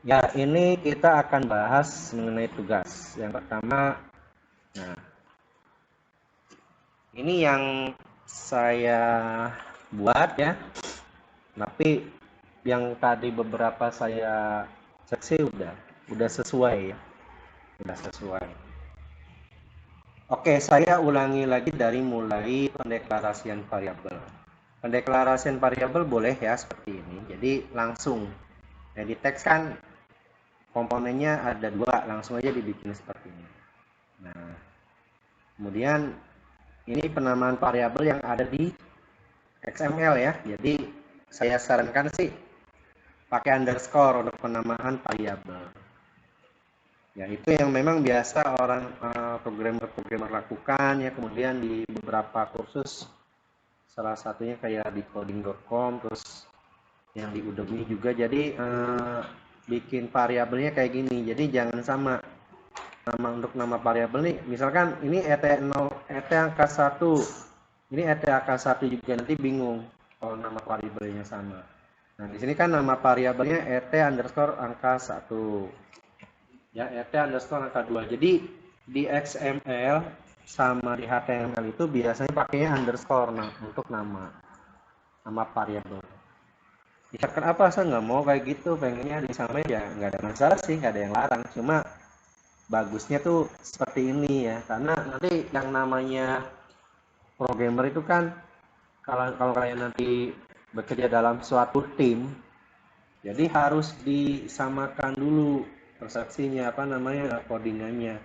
Ya, ini kita akan bahas mengenai tugas. Yang pertama, nah, ini yang saya buat ya, tapi yang tadi beberapa saya cek sih udah sesuai ya, udah sesuai. Oke, saya ulangi lagi dari mulai pendeklarasian variabel. Pendeklarasian variabel boleh ya seperti ini. Jadi langsung edit text kan komponennya ada dua, langsung aja dibikin seperti ini. Nah, kemudian ini penamaan variabel yang ada di XML ya. Jadi saya sarankan sih pakai underscore untuk penamaan variabel. Ya, itu yang memang biasa orang programmer-programmer lakukan ya. Kemudian di beberapa kursus, salah satunya kayak di coding.com, terus yang di Udemy juga. Jadi bikin variabelnya kayak gini. Jadi jangan sama nama untuk nama variabel nih. Misalkan ini ET0, ET angka 1. Ini ET angka 1 juga, nanti bingung kalau nama variabelnya sama. Nah, di sini kan nama variabelnya ET underscore angka 1. Ya, ET underscore angka 2. Jadi di XML sama di HTML itu biasanya pakainya underscore untuk nama variabel. Misalkan apa, saya nggak mau kayak gitu, pengennya disamain ya nggak ada masalah sih, nggak ada yang larang. Cuma bagusnya tuh seperti ini ya, karena nanti yang namanya programmer itu kan kalau kalian nanti bekerja dalam suatu tim, jadi harus disamakan dulu persepsinya, apa namanya, codingannya.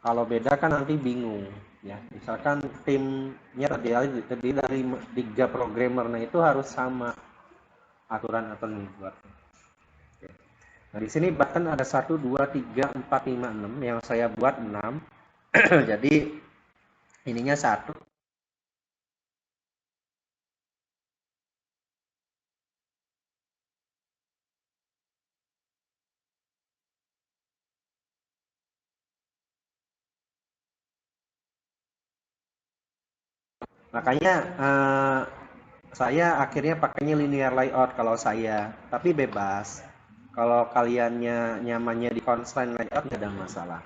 Kalau beda kan nanti bingung ya. Misalkan timnya terdiri dari 3 programmer, nah itu harus sama aturan-aturan yang dibuat. Nah, di sini button ada 1, 2, 3, 4, 5, 6. Yang saya buat 6. Jadi ininya 1. Makanya saya akhirnya pakainya linear layout kalau saya. Tapi bebas. Kalau kaliannya nyamannya di constraint layout nggak ada masalah.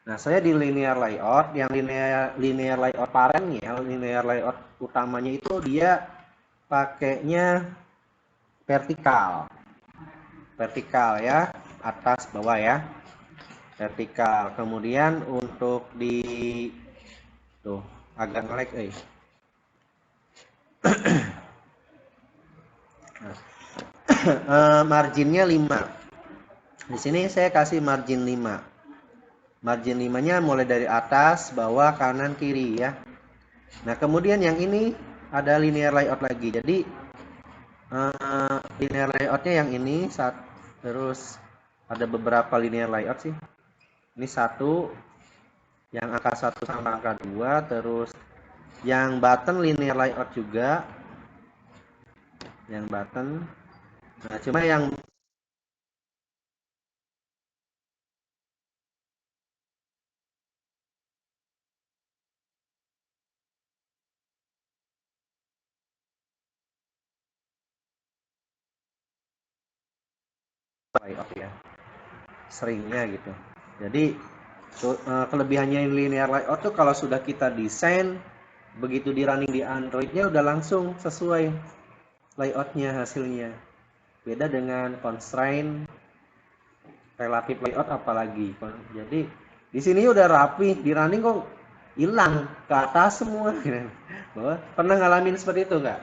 Nah, saya di linear layout, yang linear layout parentnya, linear layout utamanya itu dia pakainya vertikal. Vertikal ya, atas bawah ya. Vertikal. Kemudian untuk di tuh agak ngelag marginnya 5. Di sini saya kasih margin 5. Margin 5-nya mulai dari atas, bawah, kanan, kiri ya. Nah, kemudian yang ini ada linear layout lagi. Jadi linear layoutnya yang ini terus ada beberapa linear layout sih. Ini 1, yang angka 1 sama angka 2, terus yang button linear layout juga. Yang button. Nah, cuma yang layout ya. Seringnya gitu. Jadi kelebihannya linear layout tuh kalau sudah kita desain, begitu di running di Androidnya udah langsung sesuai layoutnya hasilnya. Beda dengan constraint relatif layout apalagi. Jadi di sini udah rapi, di running kok hilang ke atas semua. Pernah ngalamin seperti itu nggak?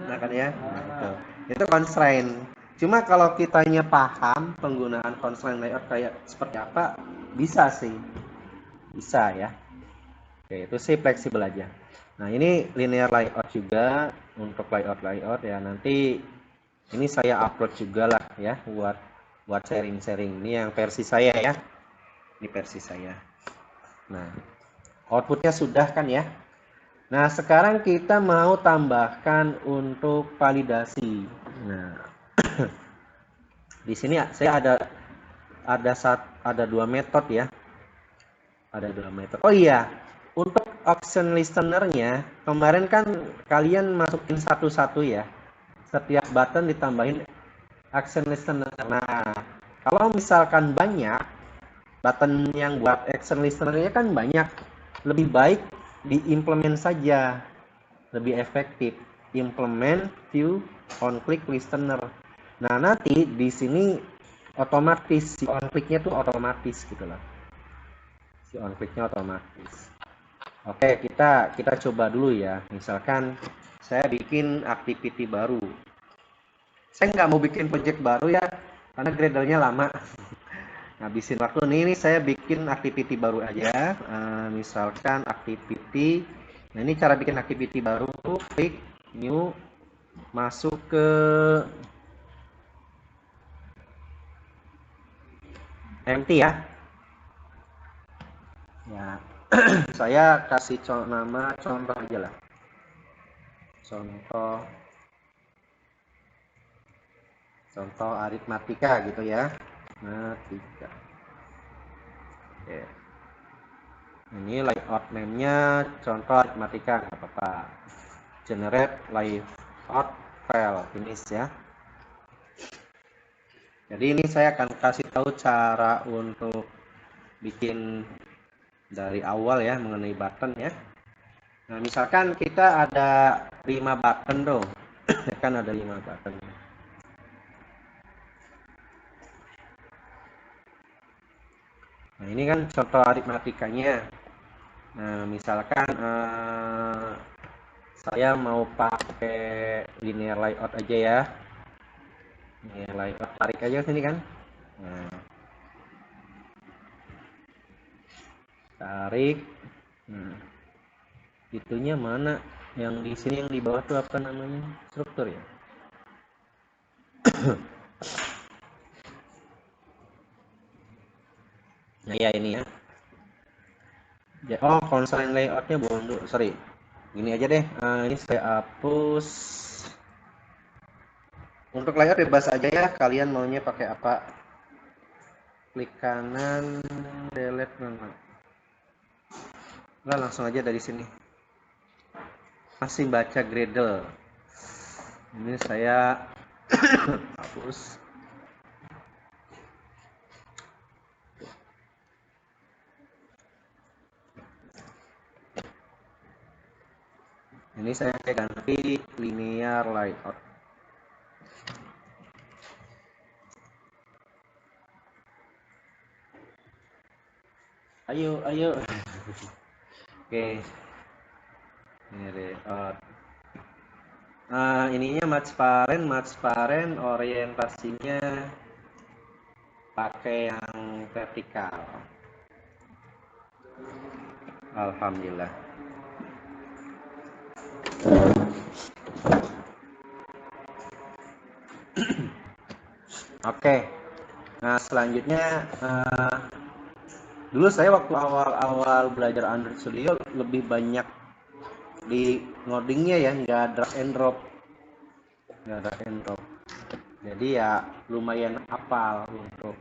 Nah kan ya, nah, itu constraint. Cuma kalau kitanya paham penggunaan constraint layout kayak seperti apa, bisa sih, bisa ya. Oke, itu sih fleksibel aja. Nah, ini linear layout juga untuk layout ya. Nanti ini saya upload juga lah ya buat sharing-sharing. Ini yang versi saya ya. Ini versi saya. Nah, outputnya sudah kan ya. Nah, sekarang kita mau tambahkan untuk validasi. Nah, di sini saya ada 2 metode ya. Ada 2 metode. Oh iya, untuk option listener-nya, kemarin kan kalian masukin satu-satu ya. Setiap button ditambahin action listener. Nah, Kalau misalkan banyak button yang buat action listener-nya kan banyak, lebih baik diimplement saja, lebih efektif. Implement view on click listener. Nah, nanti di sini otomatis si on click-nya tuh otomatis gitu loh. Si on click-nya otomatis. Oke, kita coba dulu ya. Misalkan saya bikin activity baru. Saya nggak mau bikin project baru ya, karena Gradle-nya lama. Ngabisin waktu nih, saya bikin activity baru aja. Misalkan activity. Nah, ini cara bikin activity baru. Klik new, masuk ke empty ya. Ya, saya kasih nama contoh aja lah. Contoh aritmatika gitu ya. Matematika. Oke. Ini layout name-nya contoh aritmatika, nggak apa-apa. Generate layout file, finish ya. Jadi ini saya akan kasih tahu cara untuk bikin dari awal ya mengenai button ya. Nah, misalkan kita ada 5 button dong. Kan ada 5 button. Nah, ini kan contoh aritmatikanya. Nah, misalkan saya mau pakai linear layout aja ya. Linear layout, tarik aja sini kan. Nah, tarik. Nah, itunya mana? Yang di sini yang di bawah tuh apa namanya? Struktur ya. Nah, ya ini ya. Oh, constraint layoutnya belum dulu. Sorry. Gini aja deh. Ini saya hapus. Untuk layout bebas aja ya. Kalian maunya pakai apa? Klik kanan, delete mana? Nah, langsung aja dari sini. Masih baca Gradle. Ini saya hapus. Ini saya ganti linear layout. Ayo. Oke. Ini layout. Ininya match parent orientasinya pakai yang vertikal. Alhamdulillah. Oke. Nah, selanjutnya dulu saya waktu awal-awal belajar Android Studio lebih banyak di ngodingnya ya, nggak drag and drop. Jadi ya lumayan hafal untuk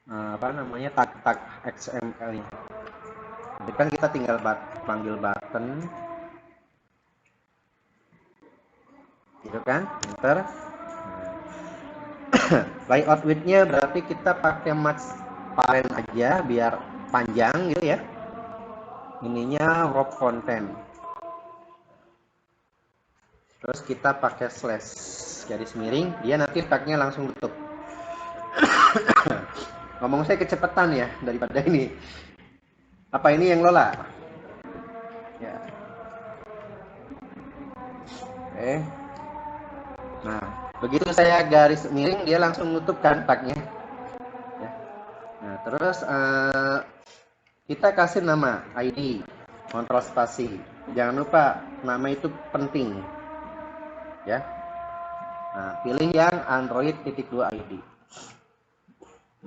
apa namanya tag-tag XML ini. Jadi kan kita tinggal panggil button, gitu kan, enter. Layout width-nya berarti kita pakai match parent aja biar panjang gitu ya. Ininya wrap content. Terus kita pakai slash garis miring, dia nanti tagnya langsung tutup. Ngomong saya kecepatan ya daripada ini. Apa ini yang Lola? Ya. Oke. Nah, begitu saya garis miring, dia langsung nutup kan tagnya. Ya. Nah, terus kita kasih nama ID, kontrol spasi. Jangan lupa nama itu penting. Ya. Nah, pilih yang Android .2 ID.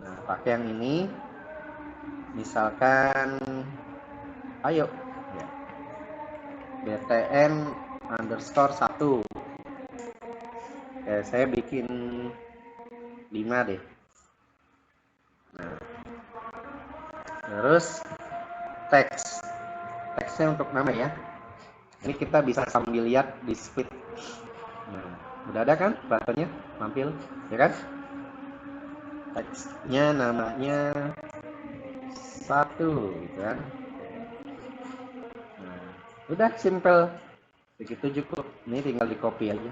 Nah, pakai yang ini. Misalkan ayo ya. btn underscore 1. Oke, saya bikin 5 deh. Nah, terus teksnya untuk nama ya. Ini kita bisa sambil lihat di split. Nah, udah ada kan buttonnya mampil, ya kan? teksnya namanya 1 gitu kan. Nah, udah simple, begitu cukup. Ini tinggal di copy aja,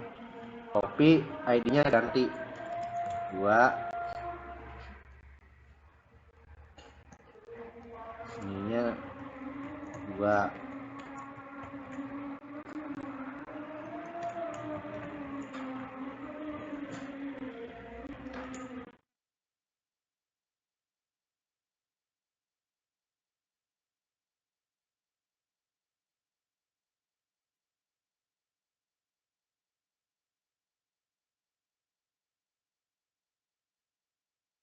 copy ID-nya ganti 2, ininya 2.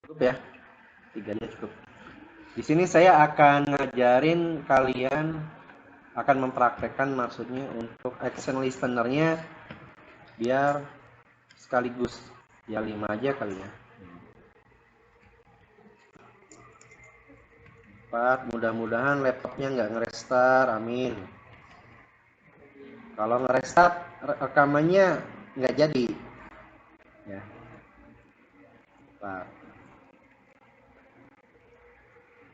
Cukup ya, 3-nya cukup. Di sini saya akan ngajarin kalian, akan mempraktekkan maksudnya untuk action listener-nya biar sekaligus ya 5 aja kali ya. 4, mudah-mudahan laptopnya nggak nge-restart, amin. Kalau nge-restart rekamannya nggak jadi ya. 4,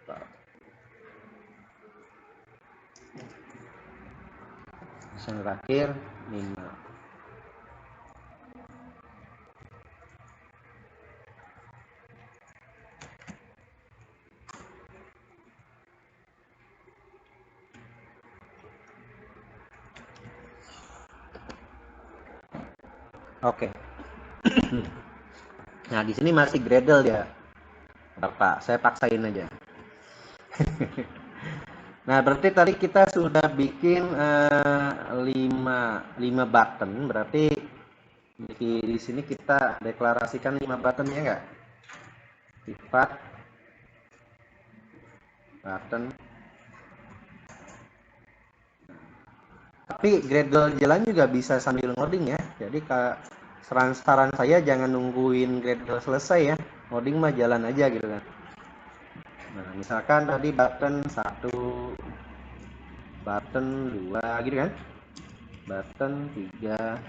4. Yang terakhir 5. Oke. Nah, di sini masih Gradle ya. Bapak, saya paksain aja. Nah, berarti tadi kita sudah bikin 5 button, berarti di sini kita deklarasikan 5 button ya enggak? Sifat button. Tapi Gradle jalan juga bisa sambil ngoding ya. Jadi saran saya jangan nungguin Gradle selesai ya. Ngoding mah jalan aja gitu kan. Nah, misalkan tadi button 1, button 2 gitu kan. Button 3,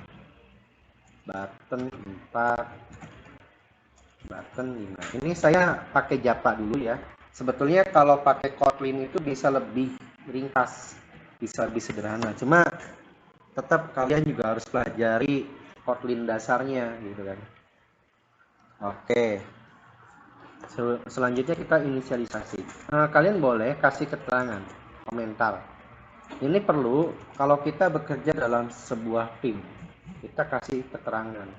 button 4, button 5. Ini saya pakai Java dulu ya. Sebetulnya kalau pakai Kotlin itu bisa lebih ringkas, bisa lebih sederhana. Cuma tetap kalian juga harus pelajari Kotlin dasarnya gitu kan. Oke. Selanjutnya kita inisialisasi. Kalian boleh kasih keterangan, komentar. Ini perlu kalau kita bekerja dalam sebuah tim. Kita kasih keterangan.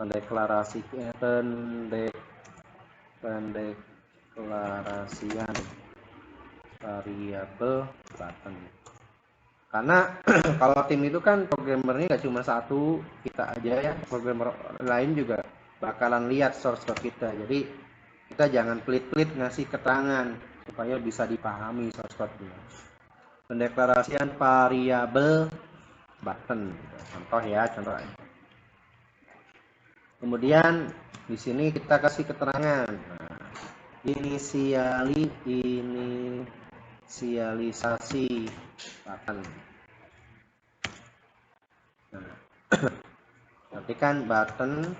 Pendeklarasian variabel button. Karena kalau tim itu kan programmernya nggak cuma satu, kita aja ya, programmer lain juga bakalan lihat source code kita. Jadi kita jangan pelit-pelit ngasih keterangan supaya bisa dipahami source code-nya. Pendeklarasian variabel button. Contoh ya, contoh. Kemudian di sini kita kasih keterangan. Nah, inisialisasi button. Nah, berarti kan button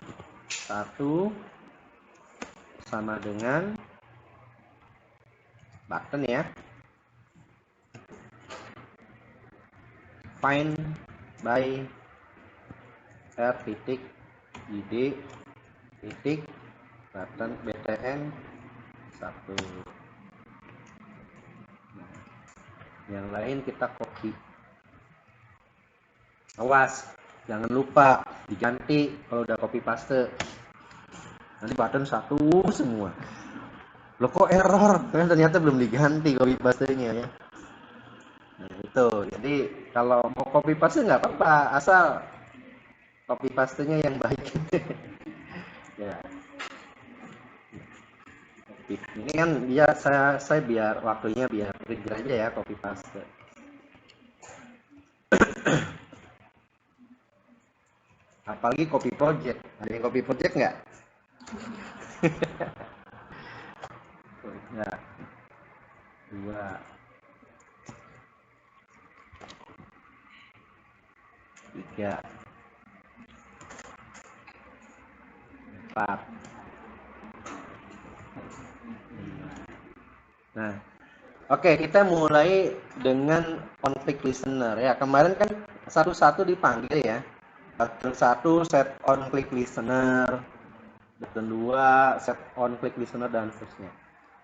1 sama dengan button ya. Find by r titik id titik button btn 1. Nah, yang lain kita copy. Awas, jangan lupa diganti kalau udah copy paste. Nanti button 1 semua. Loh kok error? Karena ternyata belum diganti copy paste-nya ya. Nah, itu. Jadi kalau mau copy paste nggak apa-apa, asal copy paste-nya yang baik. Ya. Ini kan dia saya biar waktunya biar trigger aja ya copy paste. Apalagi copy project. Ada yang copy project nggak? Nggak. 2, 3, 4. Nah, oke, kita mulai dengan on-click listener ya. Kemarin kan satu-satu dipanggil ya. Button 1 set on-click listener, button 2 set on-click listener dan seterusnya.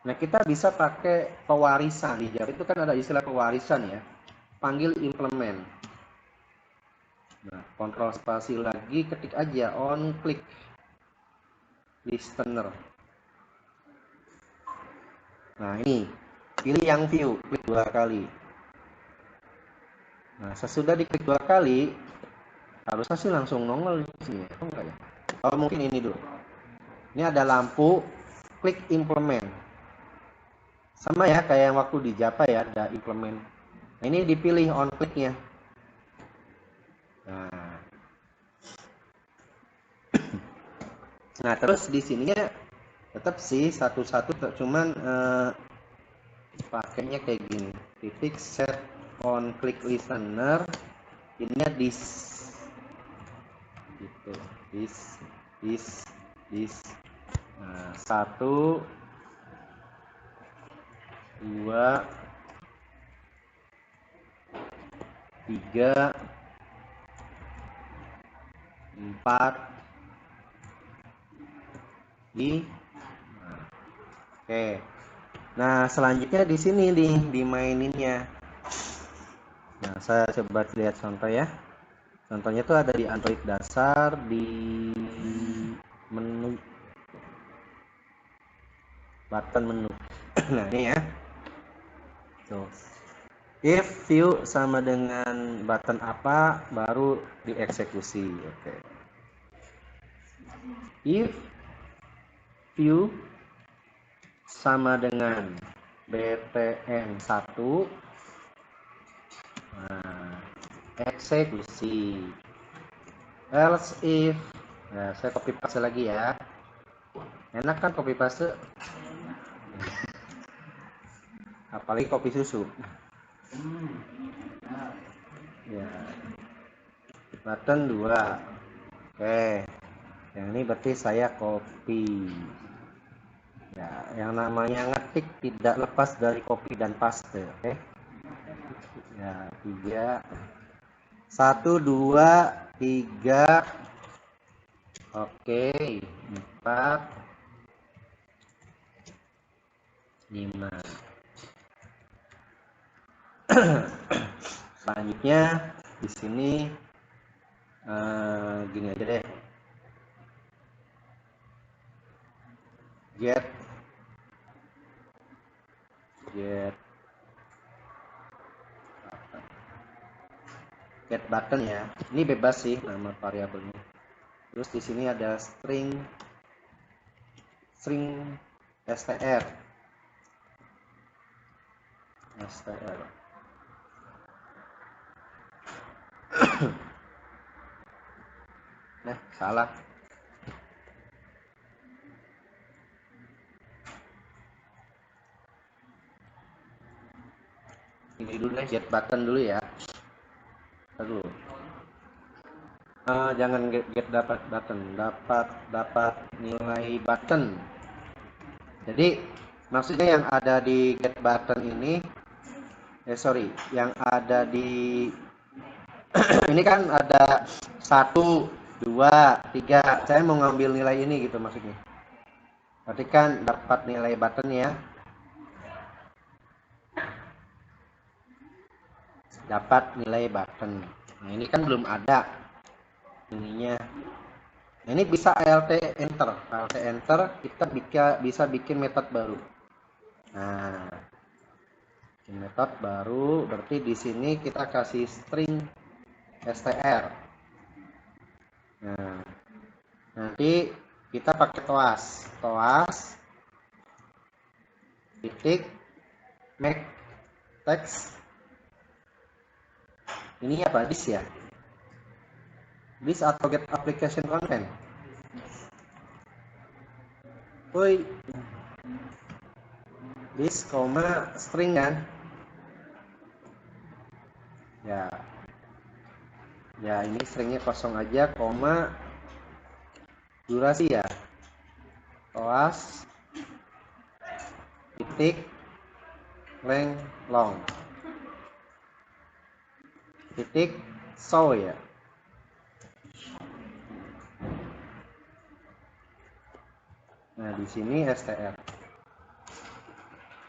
Nah, kita bisa pakai pewarisan. Di Java itu kan ada istilah pewarisan ya. Panggil implement. Nah, kontrol spasi lagi, ketik aja on-click listener. Nah, ini pilih yang view, klik 2 kali. Nah, sesudah diklik 2 kali, harusnya sih langsung nongol di sini. Oh, enggak ya? Oh, mungkin ini dulu. Ini ada lampu, klik implement. Sama ya kayak yang waktu di Java ya, ada implement. Nah, ini dipilih on click-nya. Nah, terus di sininya tetap sih satu-satu, cuman pakainya kayak gini. Titik set on click listener, ininya this. Gitu. This. Nah, 1 2 3 4 di. Oke. Nah, selanjutnya di sini nih dimaininnya. Nah, saya coba lihat contoh ya. Contohnya tuh ada di Android dasar, di menu, button menu. Nah, ini ya. Tuh. If view sama dengan button apa, baru dieksekusi. Oke. If view sama dengan btn1, nah, eksekusi. Else if, nah saya copy paste lagi ya. Enak kan copy paste? Apalagi kopi susu. Ya. Button 2. Oke. Yang ini berarti saya copy. Ya, yang namanya ngetik tidak lepas dari copy dan paste, oke. Ya, 3 1 2 3. Oke, 4 5. Selanjutnya di sini gini aja deh. Get button ya. Ini bebas sih nama variabelnya. Terus di sini ada string str. Nah, salah. Ini dulu deh, get button dulu ya. Dulu. Jangan get dapat button, dapat nilai button. Jadi maksudnya yang ada di get button ini, yang ada di ini kan ada 1 2 3. Saya mau ngambil nilai ini gitu maksudnya. Berarti kan dapat nilai button ya. Dapat nilai button. Nah, ini kan belum ada ininya. Nah, ini bisa alt enter. Kita bisa bikin metode baru. Nah, bikin metode baru berarti di sini kita kasih string str. Nah, nanti kita pakai toas titik make text. Ini apa, this ya? This atau get application content? Woi, this, string kan? Ya ini stringnya kosong aja, durasi ya. Toas titik length long titik show ya. Nah, di sini str.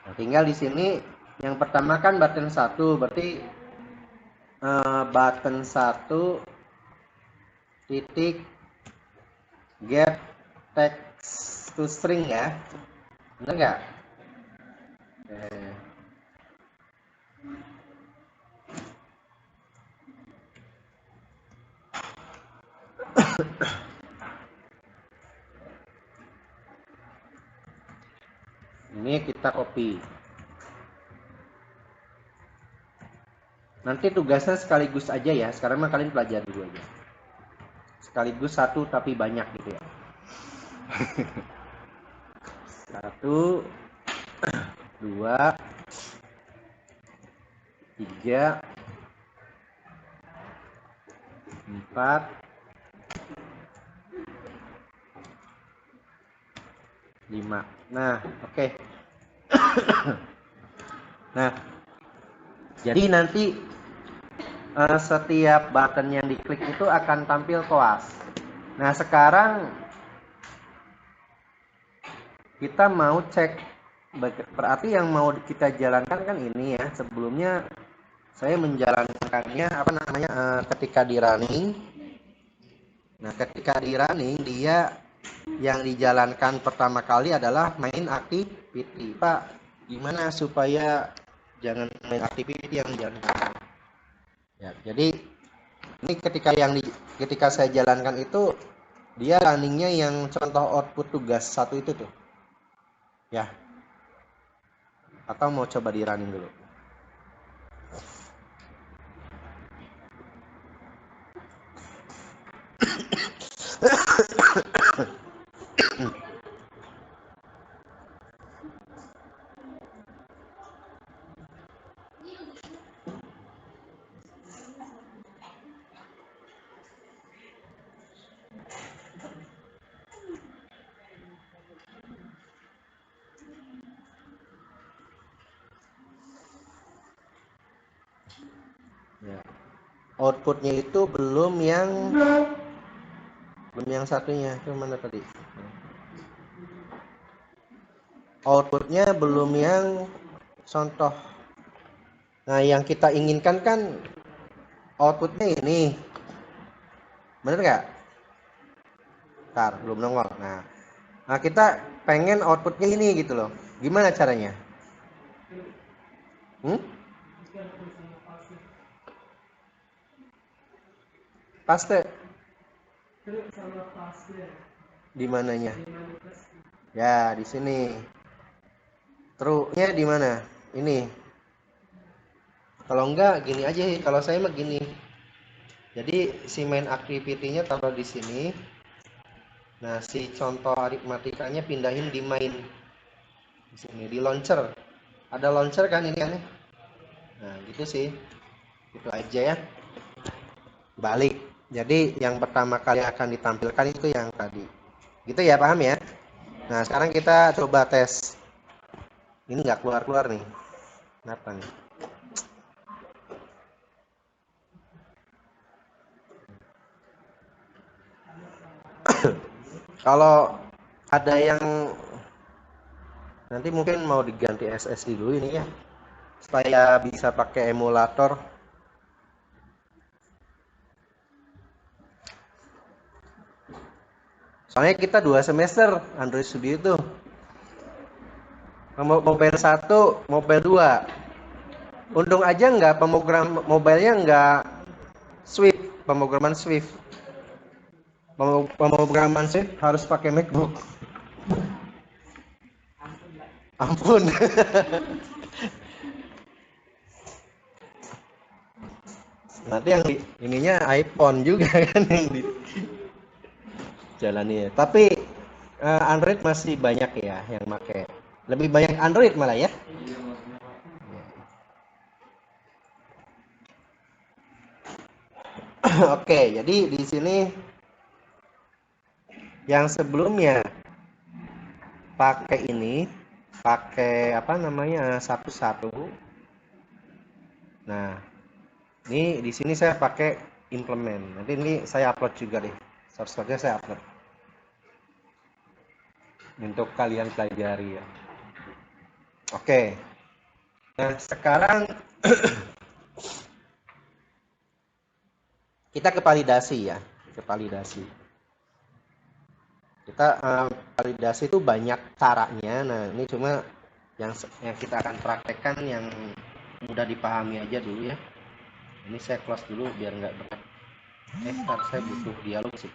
Nah, tinggal di sini yang pertama kan button 1, berarti button 1 titik get text to string ya. Bener nggak? Ini kita copy. Nanti tugasnya sekaligus aja ya. Sekarang mah kalian pelajari dulu aja. Sekaligus satu tapi banyak gitu ya. 1, 2, 3, 4, 5. Nah, oke. Nah, jadi nanti setiap button yang diklik itu akan tampil kelas. Nah, sekarang kita mau cek, berarti yang mau kita jalankan kan ini ya. Sebelumnya saya menjalankannya ketika di running. Nah, ketika di running dia yang dijalankan pertama kali adalah main activity. Pak, gimana supaya jangan main activity yang dijalankan? Ya, jadi ini ketika saya jalankan itu dia runningnya yang contoh output tugas 1 itu tuh. Ya. Atau mau coba di running dulu. Ya. Outputnya itu belum yang satunya. Itu mana tadi? Outputnya belum yang contoh. Nah, yang kita inginkan kan outputnya ini. Bener nggak? Ntar, belum nongol. Nah, kita pengen outputnya ini gitu loh. Gimana caranya? Paste. Di mananya? Ya, di sini. True-nya di mana? Ini. Kalau enggak gini aja, kalau saya mah gini. Jadi si main activity-nya taruh di sini. Nah, si contoh aritmatikanya pindahin di main. Di sini di launcher. Ada launcher kan ini kan? Nah, gitu sih. Itu aja ya. Balik. Jadi yang pertama kali akan ditampilkan itu yang tadi. Gitu ya, paham ya? Nah, sekarang kita coba tes. Ini nggak keluar-keluar nih. Kenapa nih? Kalau ada yang nanti mungkin mau diganti SSD dulu ini ya, supaya bisa pakai emulator. Soalnya kita 2 semester Android Studio itu. Mobile 1, Mobile 2. Untung aja nggak pemrogram mobilenya nggak Swift, pemrograman Swift. Pemrograman Swift harus pakai MacBook. Ampun. Nanti yang ininya iPhone juga kan yang di jalani ya. Tapi Android masih banyak ya yang pakai. Lebih banyak Android malah ya. Oke, jadi di sini yang sebelumnya pakai ini pakai apa namanya satu-satu. Nah, ini di sini saya pakai implement. Nanti ini saya upload juga deh. Source code-nya saya upload untuk kalian pelajari ya. Oke. Nah, sekarang kita ke validasi ya, ke validasi. Kita validasi itu banyak caranya. Nah, ini cuma yang kita akan praktekkan yang mudah dipahami aja dulu ya. Ini saya close dulu biar nggak berat. Ntar saya butuh dialog sih.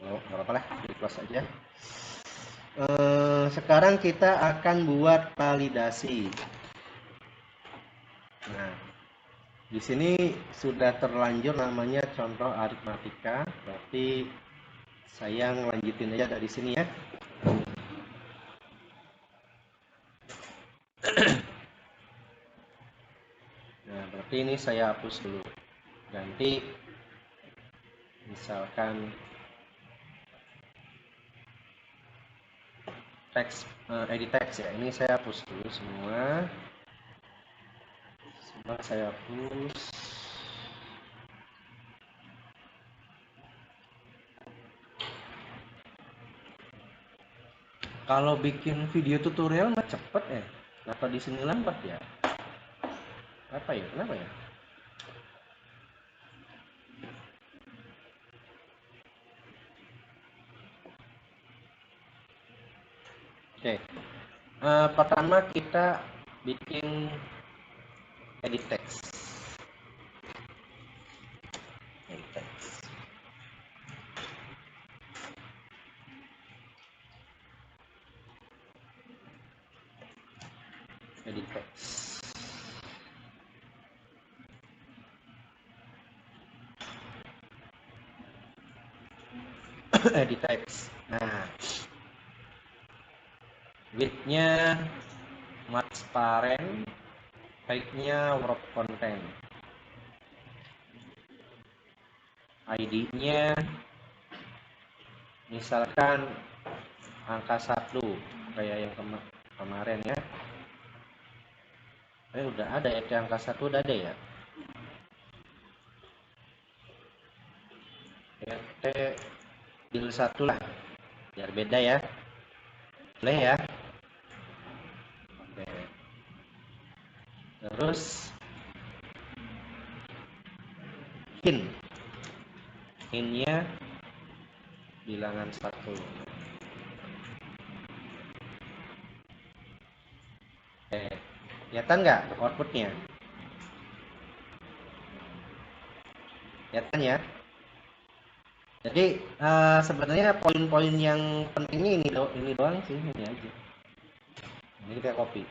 Oh, nggak apa-apa lah, di close aja. Sekarang kita akan buat validasi. Nah, di sini sudah terlanjur namanya contoh aritmatika, berarti saya ngelanjutin aja dari sini ya. Nah, berarti ini saya hapus dulu. Ganti misalkan teks, edit text ya. Ini saya hapus dulu semua. Semua saya hapus. Kalau bikin video tutorial mah cepet ya. Kenapa di sini lambat ya? Apa ya? Kenapa ya? Oke. Pertama kita bikin edit text. Edit text. Edit text. Edit text. Nah, width-nya transparent, height-nya wrap content. ID-nya misalkan angka 1 kayak yang kemarin ya. Udah ada ya, angka 1 udah ada ya. RT bil 1 lah, biar beda ya. Boleh ya. Oke. Terus hint-nya bilangan 1. Kelihatan nggak outputnya? Kelihatan ya. Jadi sebenarnya poin-poin yang pentingnya ini doang sih, ini aja. Ini kita copy.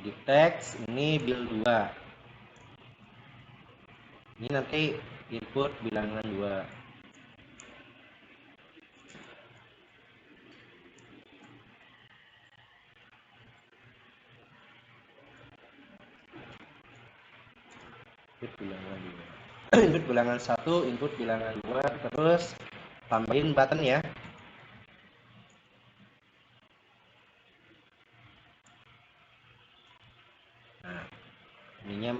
Di teks ini bil 2. Ini nanti input bilangan 2. Input bilangan 2. Input bilangan 1, input bilangan 2, terus tambahin button ya. Nah, ininya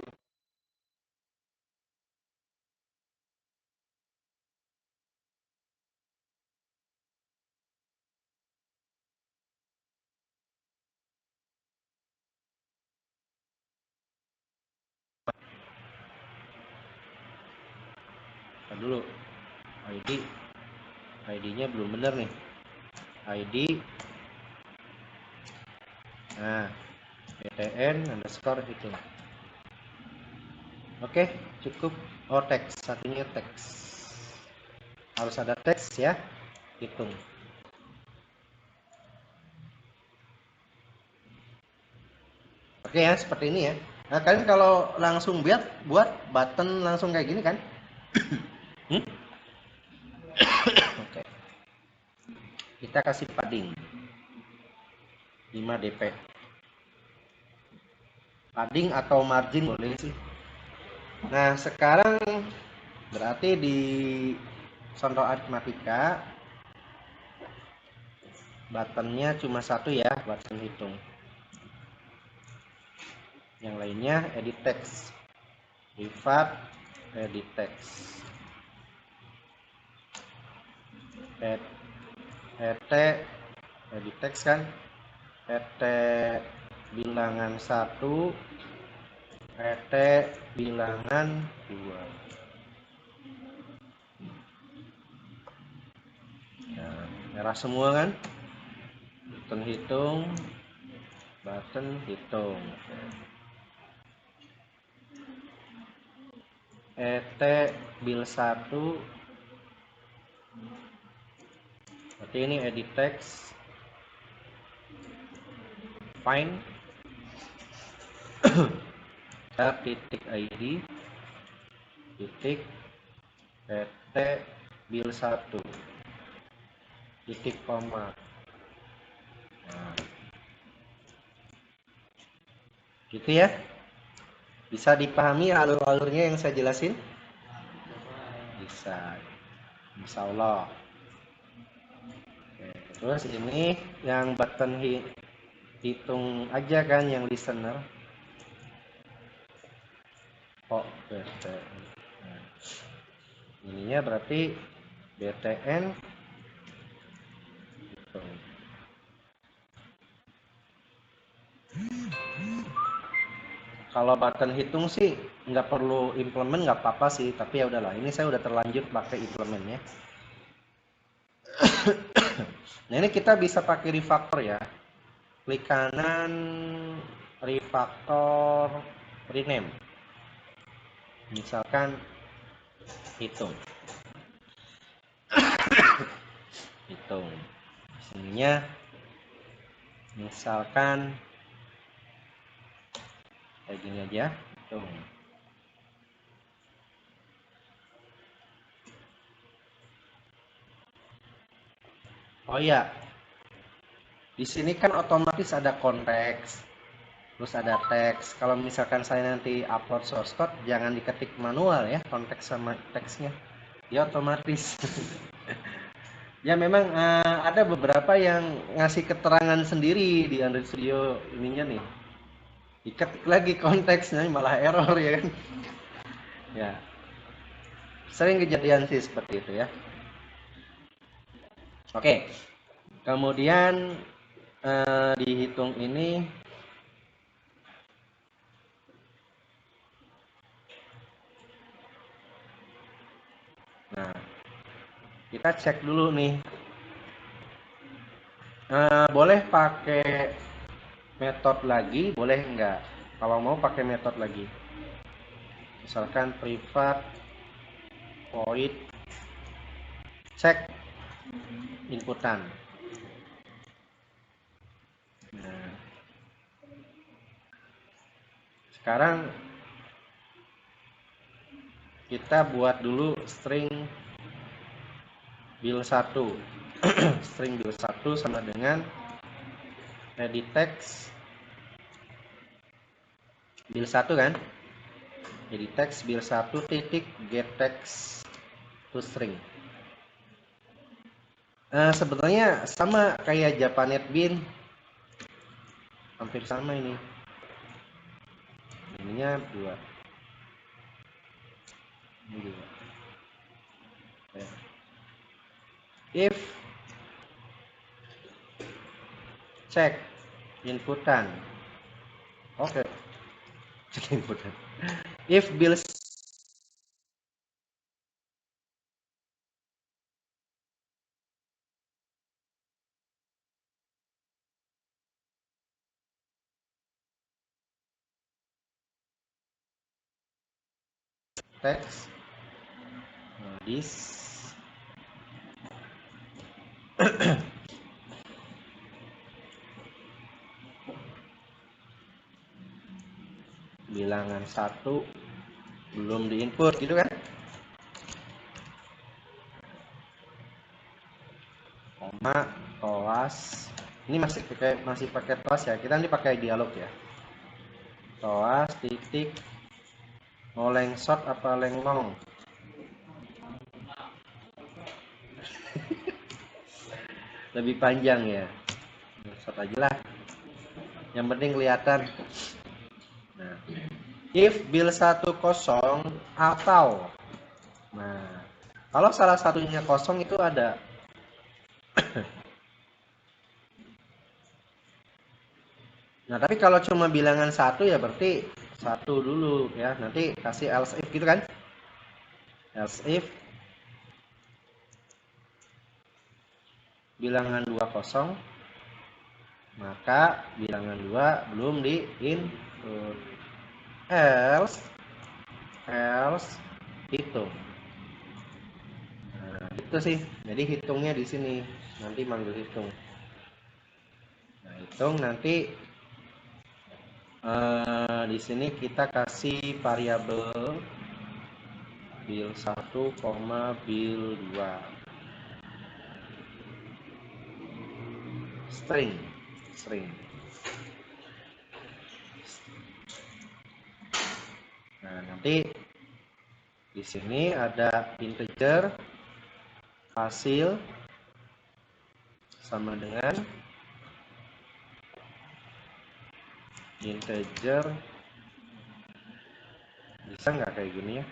dulu ID-nya belum benar nih. ID nah btn underscore itu. Oke, cukup. Oh, teks, satunya teks, harus ada teks ya, hitung. Oke ya, seperti ini ya. Nah, kalian kalau langsung buat button langsung kayak gini kan. Oke, kita kasih padding 5 dp. Padding atau margin boleh sih. Nah, sekarang berarti di contoh aritmatika, buttonnya cuma satu ya, button hitung. Yang lainnya edit text, privat, edit text, et edit text kan, et bilangan 1, et bilangan 2. Nah, merah semua kan, button hitung, et bil 1, berarti ini edit text, find titik id titik et bil 1 titik koma. Nah, gitu ya, bisa dipahami alur-alurnya yang saya jelasin? Bisa, insya Allah. Oke, terus ini yang button hitung aja kan, yang listener. Oh, BTN. Nah, ininya berarti BTN hitung. Kalau button hitung sih nggak perlu implement, nggak apa-apa sih, tapi ya udahlah, ini saya udah terlanjur pakai implementnya. Nah, ini kita bisa pakai refactor ya. Klik kanan, refactor, rename. Misalkan hitung. Hitung. Sininya misalkan kayak gini aja, hitung. Oh iya, di sini kan otomatis ada konteks, terus ada teks. Kalau misalkan saya nanti upload source code, jangan diketik manual ya, konteks sama teksnya, ya otomatis. Ya memang ada beberapa yang ngasih keterangan sendiri di Android Studio ininya nih. Diketik lagi konteksnya malah error ya kan. Ya, sering kejadian sih seperti itu ya. Oke, kemudian dihitung ini. Nah, kita cek dulu nih. Boleh pakai metode lagi, boleh enggak? Kalau mau pakai metode lagi. Misalkan privat void cek inputan. Nah, sekarang kita buat dulu string bil 1. String bil 1 sama dengan edit text bil 1 kan? Edit text bil 1 titik get text to string. Sebetulnya sama kayak Japanet bin, hampir sama ini. Ininya 2. Ini 2. If cek inputan. Oke. Cek inputan. If bil text this bilangan 1 belum diinput gitu kan, koma toas, ini masih pakai toas ya, kita nanti pakai dialog ya, toas titik mau lengshot apa lenglong, Lebih panjang ya. Shot aja lah. Yang penting kelihatan. Nah, if bil 10 atau, nah, kalau salah satunya kosong itu ada. Nah, tapi kalau cuma bilangan satu ya berarti satu dulu ya. Nanti kasih else if gitu kan? Else if bilangan 2 kosong, maka bilangan 2 belum di input. Else hitung. Nah, itu sih. Jadi hitungnya di sini. Nanti manggil hitung. Nah, hitung nanti di sini kita kasih variabel bil 1, bil 2. String. Nah, nanti di sini ada integer hasil sama dengan integer, bisa nggak kayak gini ya?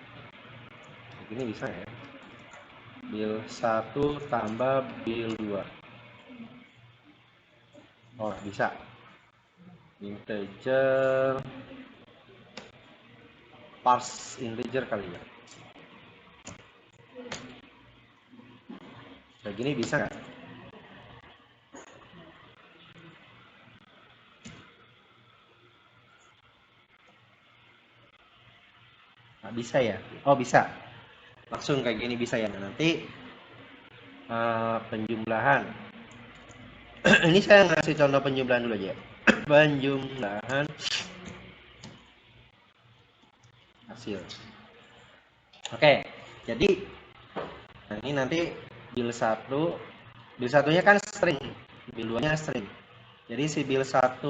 Kayak gini bisa ya? Bil 1 tambah bil 2. Oh, bisa. Integer parse integer kali ya. Kayak gini bisa nggak? Nggak bisa ya? Oh, bisa. Langsung kayak gini bisa ya. Nah, nanti penjumlahan. Ini saya ngasih contoh penjumlahan dulu aja. Penjumlahan hasil. Oke, jadi nah ini nanti bil 1, bil satunya kan string, bil 2-nya string. Jadi si bil 1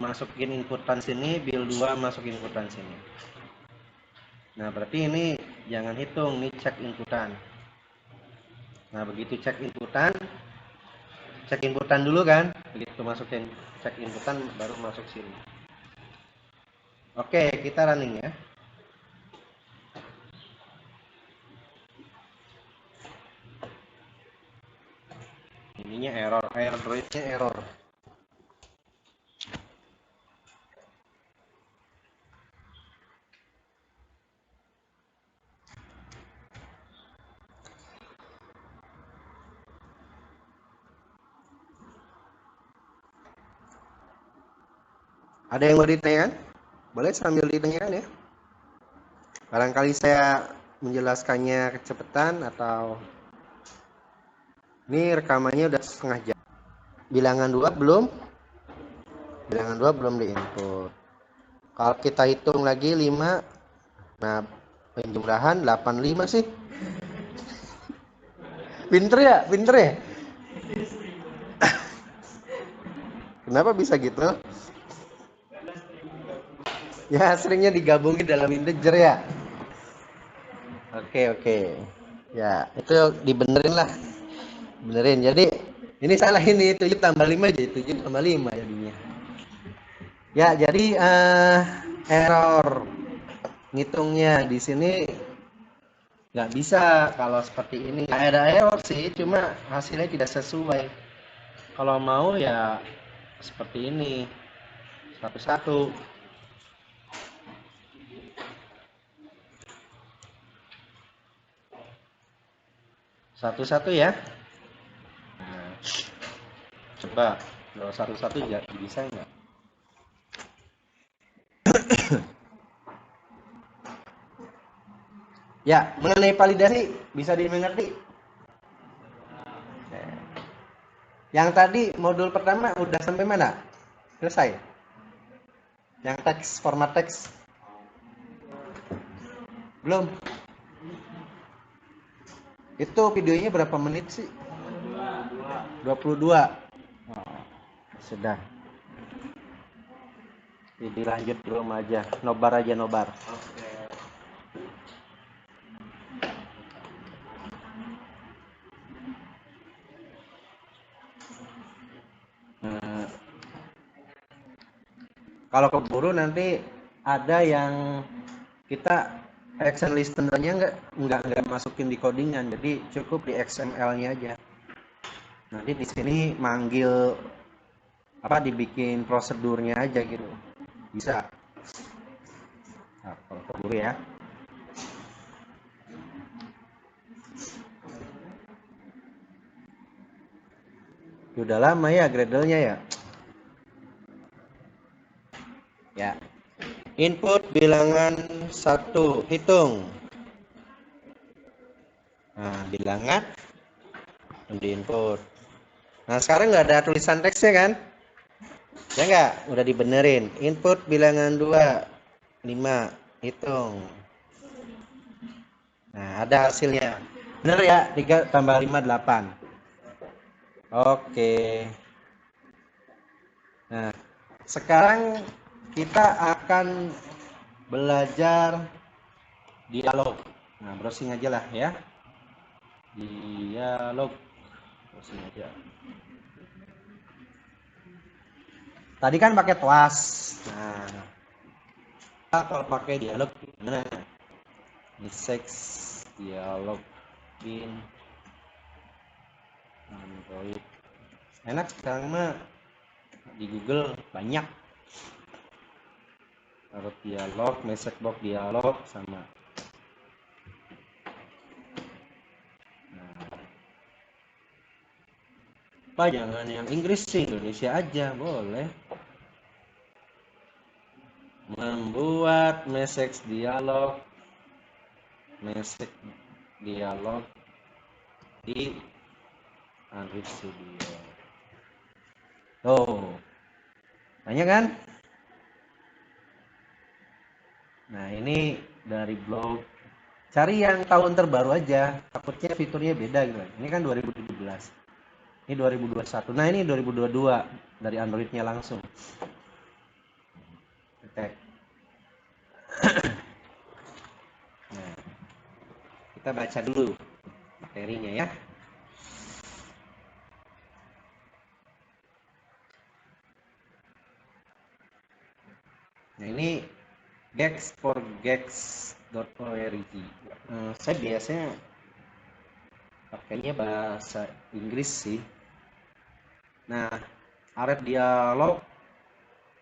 masukin inputan sini, bil 2 masukin inputan sini. Nah, berarti ini jangan hitung, ini cek inputan. Nah, begitu cek inputan dulu kan, begitu masukin cek inputan baru masuk sini. Oke, kita running ya. Ininya error, Android-nya error. Ada yang mau ditanyakan? Boleh sambil ditanyakan ya. Barangkali saya menjelaskannya kecepatan atau ini rekamannya udah setengah jam. Bilangan 2 belum di input. Kalau kita hitung lagi 5, nah penjumlahan 85 sih. Pinter ya? Kenapa bisa gitu? Ya, seringnya digabungin dalam integer ya. Oke. Ya, itu dibenerin lah. Benerin. Jadi, ini salah ini. 7 tambah 5 jadi 7 tambah 5 jadinya. Ya, jadi error ngitungnya di sini nggak bisa kalau seperti ini. Ada error sih, cuma hasilnya tidak sesuai. Kalau mau ya seperti ini, satu-satu. Satu-satu ya. Nah, coba kalau satu-satu bisa nggak? Ya, mengenai validasi bisa dimengerti. Yang tadi modul pertama udah sampai mana? Selesai. Yang teks, format teks. Belum. Itu videonya berapa menit sih? 22. Oh, sudah. Jadi lanjut belum aja. Nobar aja nobar. Kalau keburu nanti ada yang kita action listener-nya nggak masukin di codingan, jadi cukup di XML-nya aja. Nanti di sini manggil apa, dibikin prosedurnya aja gitu, bisa. Nah, kalau keburu ya. Udah lama ya Gradle-nya ya. Ya. Input bilangan 1, hitung. Nah, bilangan di input. Nah, sekarang nggak ada tulisan teksnya kan? Ya nggak? Udah dibenerin. Input bilangan 2, 5, hitung. Nah, ada hasilnya. Bener ya? 3 tambah 5, 8. Oke. Nah, sekarang kita akan belajar dialog. Nah, browsing aja lah ya. Dialog. Browsing aja. Tadi kan pakai TOAS. Nah, kalau pakai dialog gimana? Misex dialog in Android. Enak sekarang mah di Google banyak. Taruh dialog, message box dialog sama. Nah, apa jangan yang Inggris sih, Indonesia aja boleh. Membuat message dialog di Android Studio. Oh, banyak kan? Nah, ini dari blog. Cari yang tahun terbaru aja, takutnya fiturnya beda gitu. Ini kan 2017. Ini 2021. Nah, ini 2022 dari Androidnya langsung. Oke. Nah, kita baca dulu materinya ya. Nah, ini gex for gex.org. Saya biasanya pakainya bahasa Inggris sih. Nah, arep dialog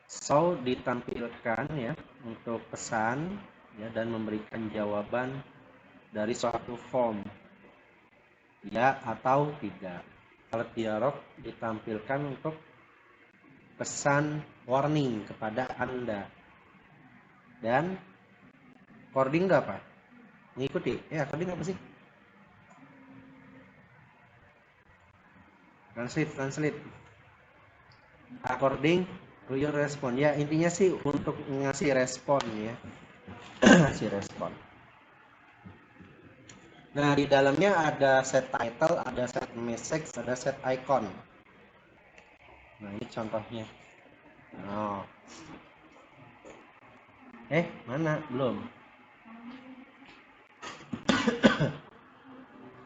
show ditampilkan ya untuk pesan ya dan memberikan jawaban dari suatu form ya atau tidak. Alat dialog ditampilkan untuk pesan warning kepada Anda. Dan coding itu apa? Ngikuti. Ya, coding apa sih? Translate. According to your respon. Ya, intinya sih untuk ngasih respon ya. Ngasih respon. Nah, di dalamnya ada set title, ada set message, ada set icon. Nah, ini contohnya. Oh. Mana? Belum.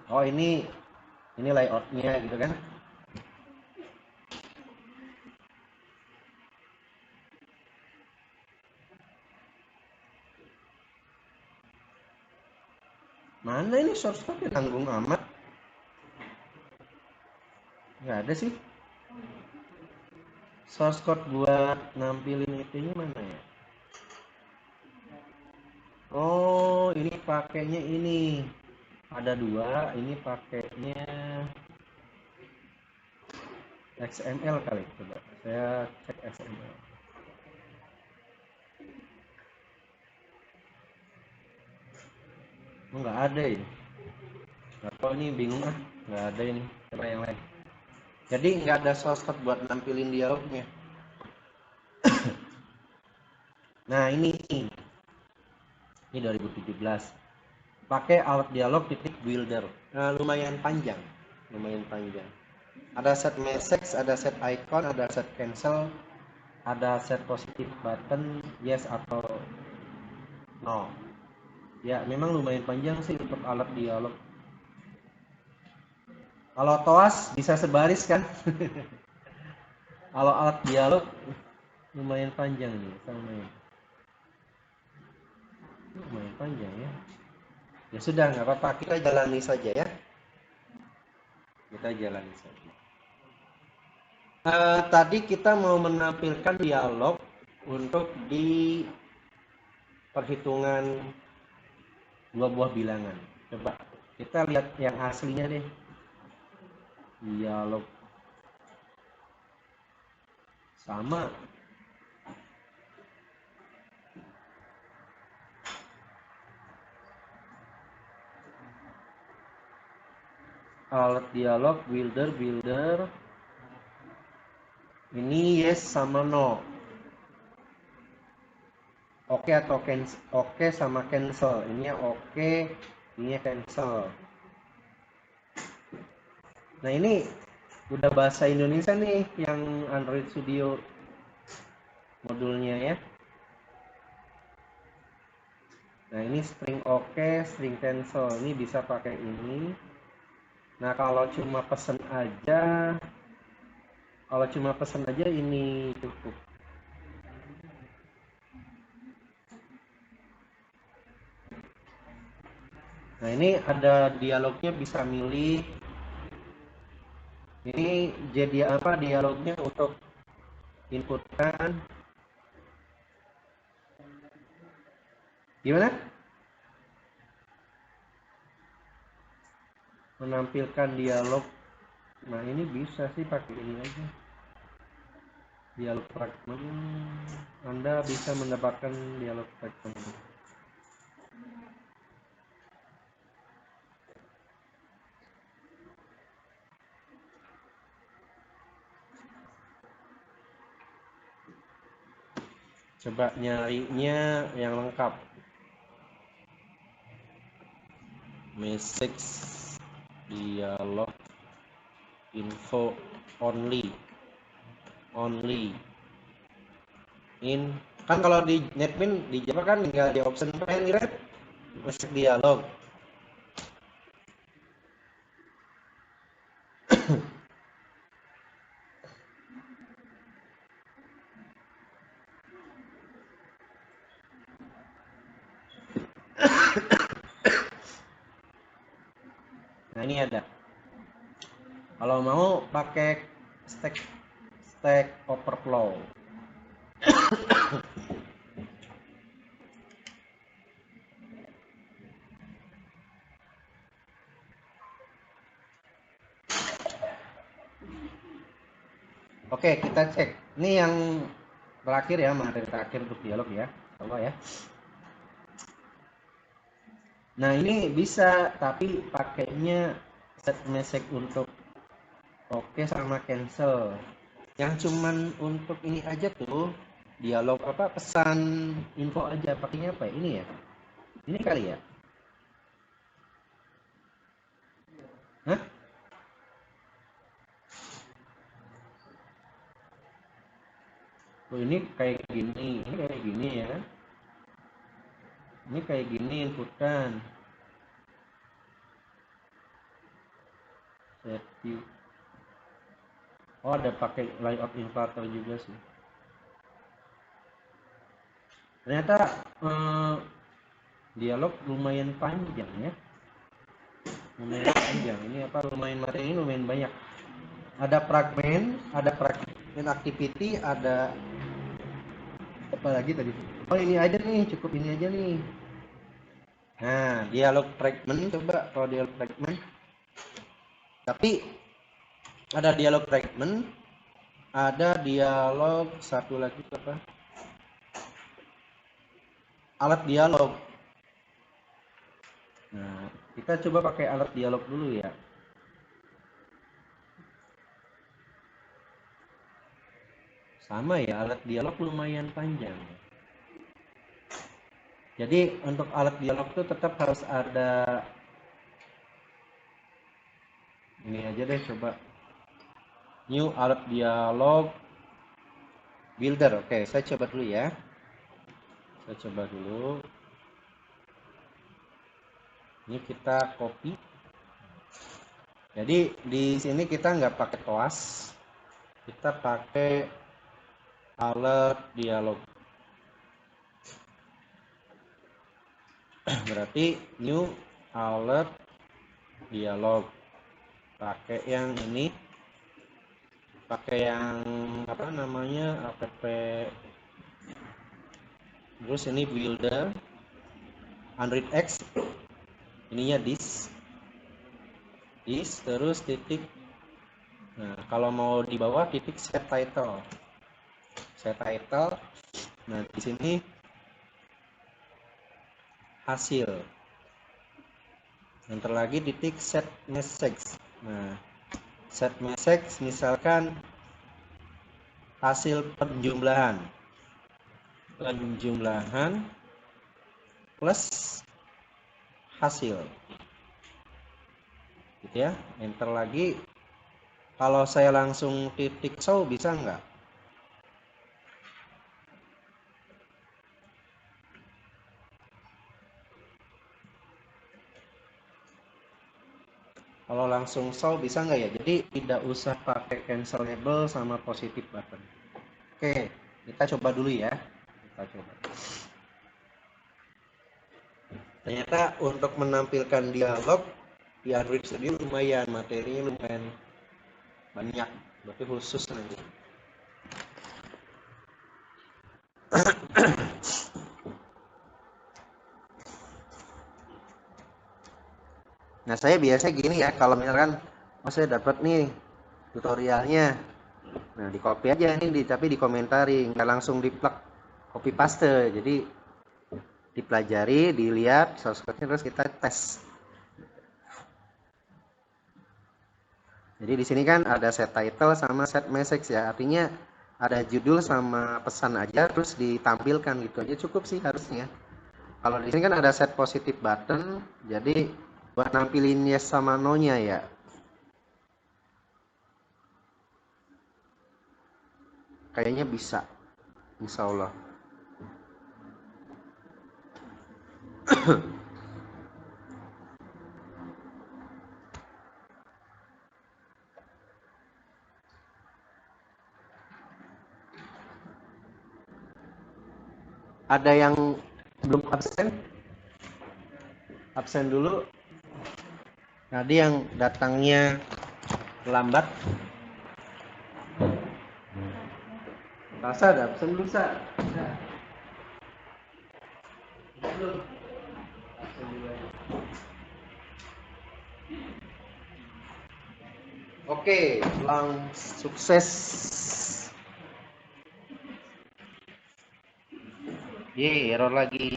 Oh, ini layoutnya gitu kan. Mana ini source code tanggung amat? Nggak ada sih. Source code buat nampilin itunya mana ya? Oh, ini pakainya ini. Ada 2, ini pakainya XML kali. Coba saya cek XML. Oh, nggak ada ini. Nggak tahu, ini bingung ah. Nggak ada ini. Coba yang lain. Jadi nggak ada source code buat nampilin dialognya. Nah, ini 2017. Pakai alat dialog titik builder. Lumayan panjang. Ada set message, ada set icon, ada set cancel, ada set positive button, yes atau no. Ya, memang lumayan panjang sih untuk alat dialog. Kalau TOAS bisa sebaris kan? Kalau alat dialog lumayan panjang nih, lumayan panjang ya. Ya sudah, nggak apa-apa, kita jalani saja ya. Kita jalani saja. Tadi kita mau menampilkan dialog untuk di perhitungan dua buah bilangan. Coba kita lihat yang aslinya deh. Dialog sama. Alat dialog builder. Ini yes sama no. Oke atau cancel. Oke sama cancel. Ini oke, ini cancel. Nah ini udah bahasa Indonesia nih yang Android Studio modulnya ya. Nah ini string oke, string cancel. Ini bisa pakai ini. Nah kalau cuma pesen aja, ini cukup. Nah ini ada dialognya, bisa milih. Ini jadi apa dialognya untuk inputkan. Gimana? Menampilkan dialog. Nah ini bisa sih pakai ini aja. Dialog fragment. Anda bisa mendapatkan dialog fragment. Coba nyarinya yang lengkap. Message dialog info only in, kan kalau di NetBeans di Java kan tinggal di option pengen message dialog. Nah ini ada. Kalau mau pakai stack overflow. Oke, kita cek. Ini yang terakhir ya, materi terakhir untuk dialog ya. Coba ya. Nah ini bisa, tapi pakainya set message untuk oke sama cancel. Yang cuman untuk ini aja tuh, dialog apa, pesan info aja, pakainya apa ya? Ini ya, ini kali ya. Hah? Oh ini kayak gini, ya. Ini kayak gini inputkan. Set view. Oh ada pakai layout inverter juga sih. Ternyata dialog lumayan panjang ya. Lumayan panjang. Ini apa, lumayan materi ini lumayan banyak. Ada fragment, activity, ada apa lagi tadi? Oh ini aja nih, cukup ini aja nih. Nah, dialog fragment, coba kalau dialog fragment. Tapi ada dialog fragment, ada dialog satu lagi apa? Alat dialog. Nah, kita coba pakai alat dialog dulu ya. Sama ya, alat dialog lumayan panjang. Jadi untuk alat dialog itu tetap harus ada ini aja deh, coba new alat dialog builder. Oke, saya coba dulu ya. Ini kita copy. Jadi di sini kita nggak pakai toas, kita pakai alert dialog. Berarti new alert dialog. Pakai yang ini, pakai yang apa namanya, app, terus ini builder Android X, ininya this terus titik. Nah, kalau mau di bawah titik set title. Nah, di sini hasil. Enter lagi titik set message. Nah, set message misalkan hasil penjumlahan plus hasil, gitu ya. Enter lagi. Kalau saya langsung titik show bisa nggak? Kalau langsung show bisa nggak ya? Jadi tidak usah pakai cancel label sama positive button. Oke, kita coba dulu ya. Kita coba. Ternyata untuk menampilkan dialog di Android Studio lumayan, materinya lumayan banyak. Berarti khusus nanti. Nah, saya biasa gini ya, kalau misalkan saya dapat nih tutorialnya, nah di copy aja ini, tapi dikomentari, nggak langsung di plug copy paste. Jadi dipelajari, dilihat source-nya, terus kita tes. Jadi di sini kan ada set title sama set message ya, artinya ada judul sama pesan aja terus ditampilkan gitu aja cukup sih harusnya. Kalau di sini kan ada set positive button, jadi buat nampilin yes sama no-nya ya. Kayaknya bisa, insya Allah. Ada yang belum absen? Absen dulu. Tadi yang datangnya lambat. Rasa ada absen belum, Sa? Belum. Absen dulu aja. Oke, pulang sukses. Ye, error lagi.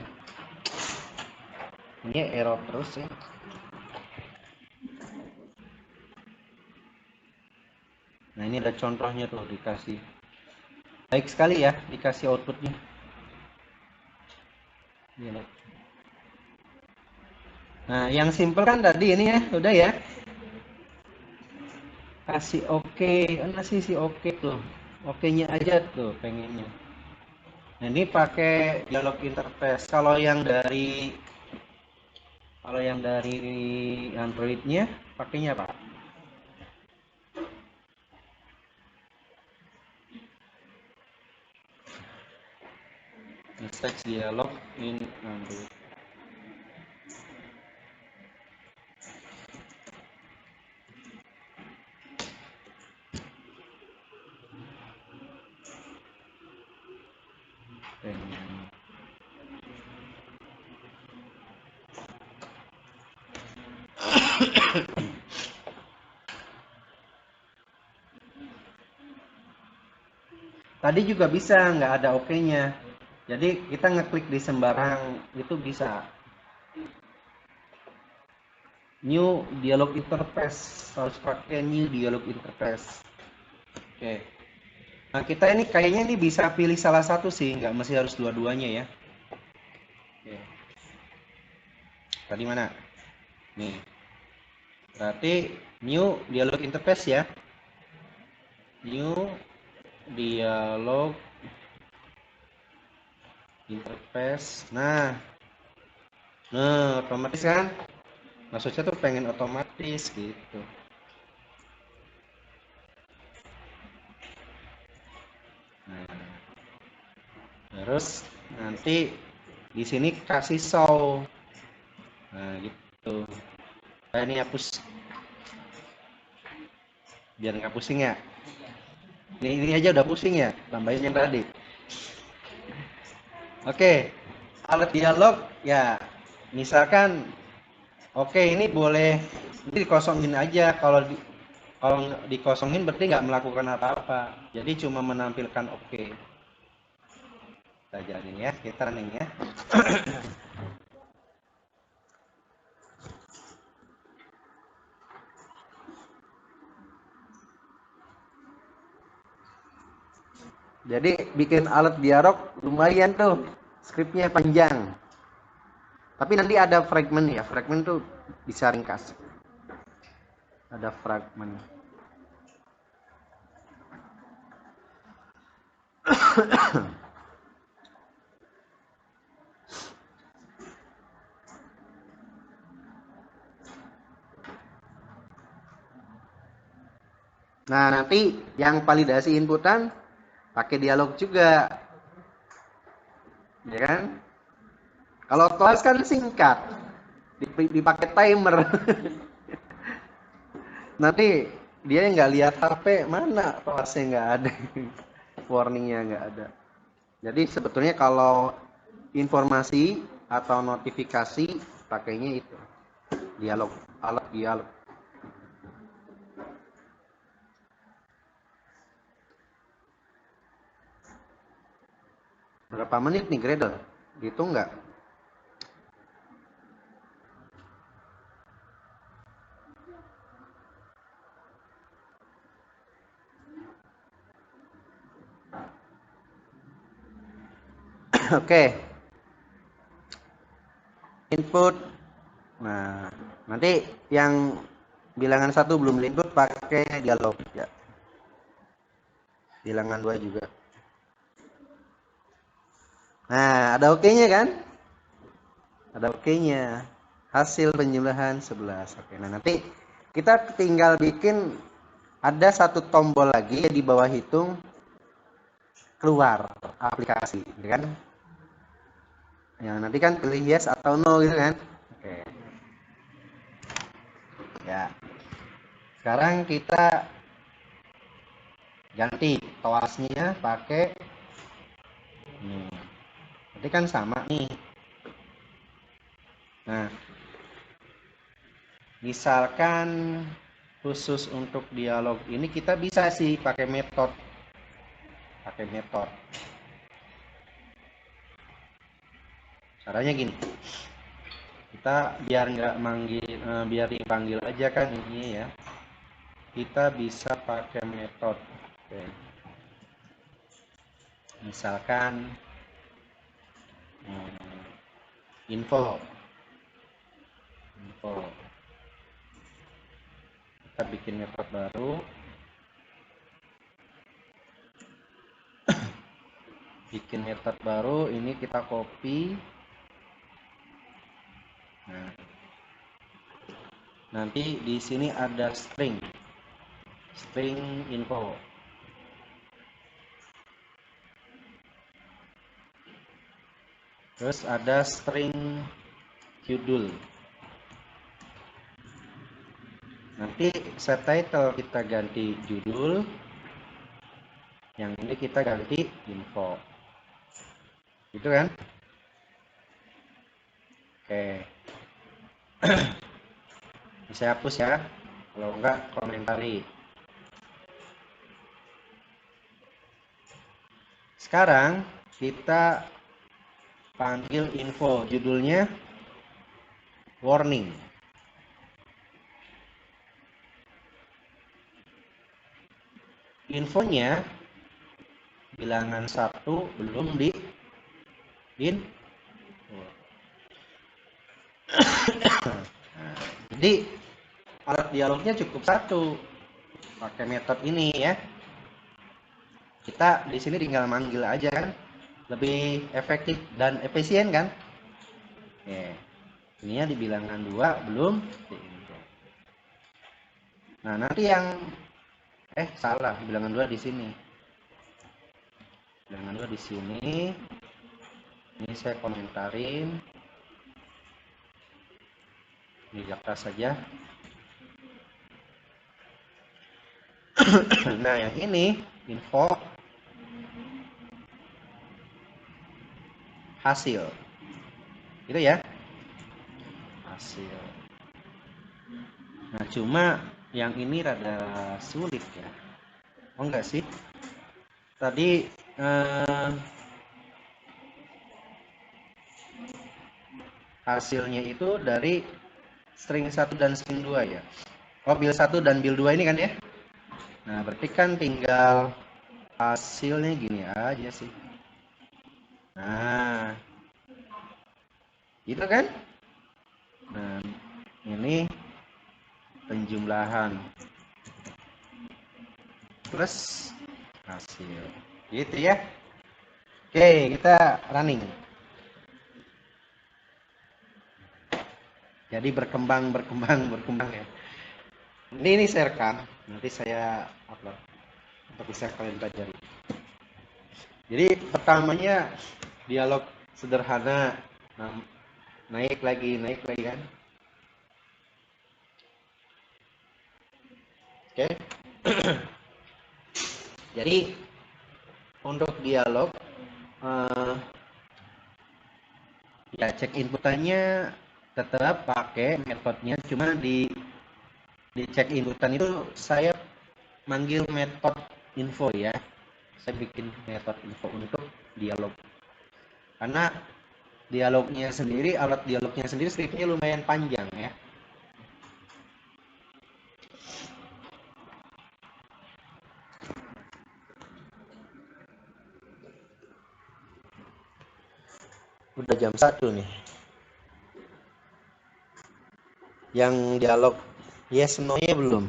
Ini error terus ya. Nah, ini ada contohnya tuh dikasih. Baik sekali ya dikasih outputnya. Nah, yang simple kan tadi ini ya, udah ya. Kasih oke, kasih si oke tuh. Oke-nya aja tuh pengennya. Nah, ini pakai dialog interface. Kalau yang dari Android-nya pakainya apa? Message dialog in Android. Tadi juga bisa nggak ada oke-nya. Jadi kita ngeklik di sembarang itu bisa. New dialog interface, harus pakai new dialog interface. Oke. Nah, kita ini kayaknya ini bisa pilih salah satu sih, nggak mesti harus dua-duanya ya. Oke. Tadi mana? Nih. Berarti new dialog interface ya. New dialog interface. Nah, otomatis kan? Maksudnya tuh pengen otomatis gitu. Nah, Terus nanti di sini kasih show. Nah, gitu. Nah, ini hapus biar nggak pusing ya. Ini aja udah pusing ya, tambahin yang tadi. Oke, alat dialog ya. Misalkan, oke ini boleh ini dikosongin aja. Kalau dikosongin berarti nggak melakukan apa-apa. Jadi cuma menampilkan oke. Kita jalanin ya, kita running ya. Jadi bikin alat dialog lumayan tuh, skripnya panjang. Tapi nanti ada fragment ya, fragment tuh bisa ringkas. Ada fragment. Nah, nanti yang validasi inputan pakai dialog juga. Ya kan? Kalau kelas kan singkat. Dipakai timer. Nanti dia nggak lihat HP, mana kelasnya nggak ada. Warningnya nggak ada. Jadi sebetulnya kalau informasi atau notifikasi pakainya itu dialog, alat dialog. Berapa menit nih Gradle? Gitu nggak? Oke. Input. Nah, nanti yang bilangan 1 belum input pakai dialog ya. Bilangan 2 juga. Nah, ada oke-nya kan? Ada oke-nya. Hasil penjumlahan 11. Oke, nah nanti kita tinggal bikin ada satu tombol lagi di bawah hitung keluar aplikasi, ya kan? Yang nanti kan pilih yes atau no gitu kan? Oke. Ya. Sekarang kita ganti toasnya pakai Nanti kan sama nih. Nah, misalkan khusus untuk dialog ini kita bisa sih pakai metode. Caranya gini. Kita biar nggak manggil, biar dipanggil aja kan ini ya. Kita bisa pakai metode. Oke. Misalkan info. Kita bikin metode baru. Ini kita copy. Nah, nanti di sini ada string info. Terus ada string judul. Nanti set title kita ganti judul. Yang ini kita ganti info. Gitu kan? Oke. Bisa hapus ya. Kalau enggak komentari. Sekarang kita panggil info, judulnya warning. Infonya bilangan 1 belum di Nah, jadi alat dialognya cukup satu, pakai metode ini ya. Kita di sini tinggal manggil aja kan, lebih efektif dan efisien kan. Oke. Ini ya di bilangan 2 belum di info. Nah, nanti yang salah, bilangan 2 di sini. Bilangan 2 di sini. Ini saya komentarin di Jakarta saja. Nah, yang ini info hasil, gitu ya, hasil. Nah, cuma yang ini rada sulit ya. Oh enggak sih? Tadi hasilnya itu dari string 1 dan string 2 ya. Oh, build 1 dan build 2 ini kan ya. Nah, berarti kan tinggal hasilnya gini aja sih. Nah, gitu kan? Nah, ini penjumlahan plus hasil. Gitu ya. Oke, kita running. Jadi berkembang ya. Ini saya rekam, nanti saya upload untuk bisa kalian pelajari. Jadi pertamanya dialog sederhana, naik lagi kan. Oke. Jadi untuk dialog ya cek inputannya tetap pakai metodenya, cuma di cek inputan itu saya manggil metode info ya. Saya bikin metode info untuk dialog. Karena dialognya sendiri, alat dialognya sendiri scriptnya lumayan panjang ya. Udah jam 1 nih. Yang dialog yes no-nya belum.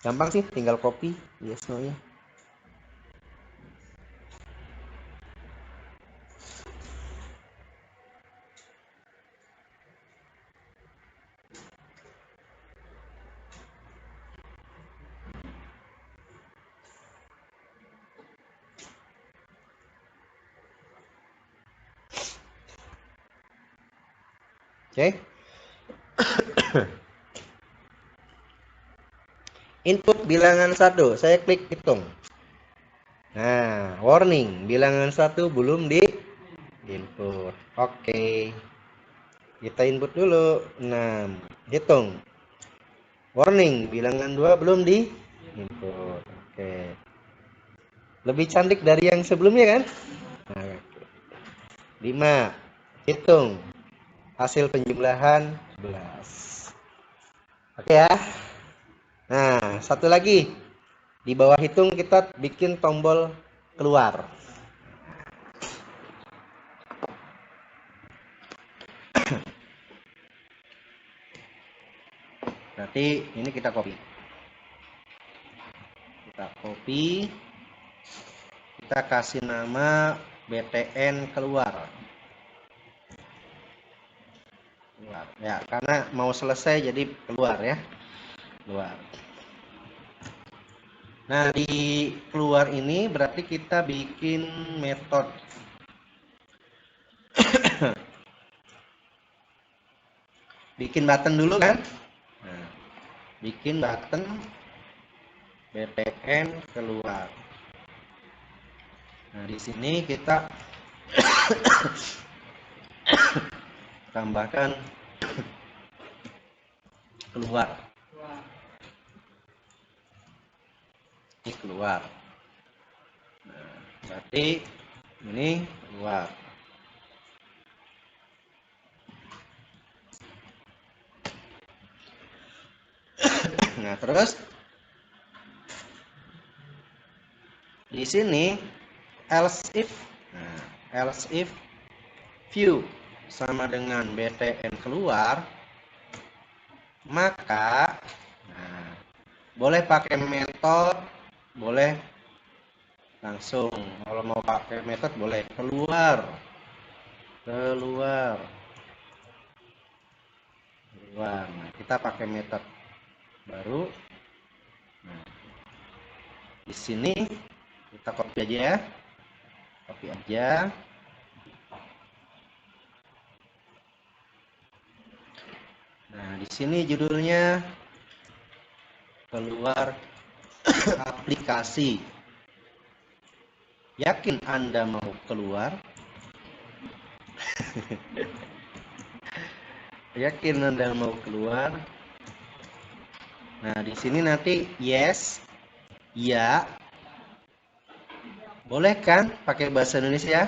Gampang sih, tinggal copy yes no-nya. Oke. Input bilangan 1, saya klik hitung. Nah, warning, bilangan 1 belum di input. Oke. Kita input dulu. 6. Hitung. Warning, bilangan 2 belum di input. Oke. Lebih cantik dari yang sebelumnya kan? Nah, 5. Hitung. Hasil penjumlahan 11. Oke ya. Nah, satu lagi. Di bawah hitung kita bikin tombol keluar. Berarti ini kita copy. Kita copy. Kita kasih nama btn keluar. Ya, karena mau selesai jadi keluar ya. Keluar. Nah, di keluar ini berarti kita bikin metode. Bikin button dulu kan? Nah, bikin button btn keluar. Nah, di sini kita tambahkan keluar. Ini keluar. Nah, berarti ini keluar. Nah, terus di sini else if. Nah, else if view sama dengan btn keluar, maka nah, boleh pakai metode, boleh langsung. Kalau mau pakai metode boleh keluar. Nah, kita pakai metode baru. Nah, di sini kita copy aja ya. Copy aja. Nah, di sini judulnya keluar aplikasi. Yakin Anda mau keluar? Yakin Anda mau keluar? Nah, di sini nanti yes, ya. Boleh kan pakai bahasa Indonesia?